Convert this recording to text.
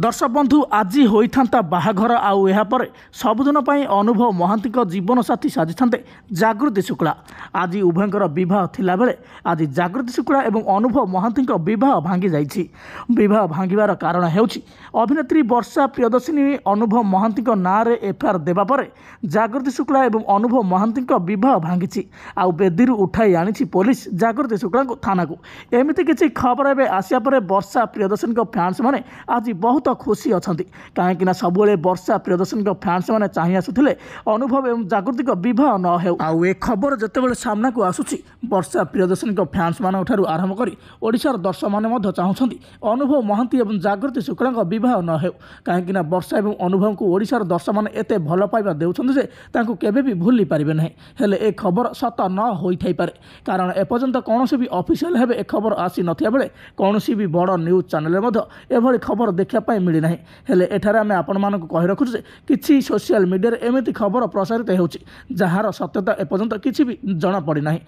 दर्शक बंधु आज होता बाहाघर आउ यापर सबुदिन अनुभव महांती जीवन साथी साजी था जागृति शुक्ला। आज उभयर बह थिला बेले आज जागृति शुक्ला और अनुभव महांती बह भांगी जाइछि। बह भांगार कारण हेउछि अभिनेत्री वर्षा प्रियदर्शिनी अनुभव महांती नाँ रे एफआईआर देवा पर जागृति शुक्ला और अनुभव महांती बह भांगी आउ बेदी उठाई आनी पुलिस जागृति शुक्ला थाना को। एमती किसी खबर एवं आसिया पर वर्षा प्रियदर्शिनी फैंस मैंने आज बहुत खुशी अच्छा कहीं सब वर्षा प्रियदर्शनी फैंस मैंने चाह आसुले अनुभव एवं जागृति बह न हो। आउ ए खबर जितेबाला सामना को आसूँ वर्षा प्रियदर्शनी फैंस मान आरंभ कर ओडिशार दर्शक मैंने चाहते अनुभव महांती और जागृति शुक्ला बह न हो कहीं वर्षा और अनुभव को ओडिशार दर्शक मैंने एत भल पाइबा देउछन्ति जे केबे भी भूली पारिबे नहीं। हेले ए खबर सत न होई पारे कारण एपर्यंत कौन भी ऑफिशियल हेबे ए खबर आसी नथिया बेले कौन भी बड़ न्यूज चैनल एभली खबर देखा मिली ना। हेले एठारे आमे आपण मानक कहि रखुछु जे किछि सोशल मीडिया रे एमिति खबर प्रसारित हेउछि जार सत्यता एपर्यंत किछि भी जଣା पड़ी नाही।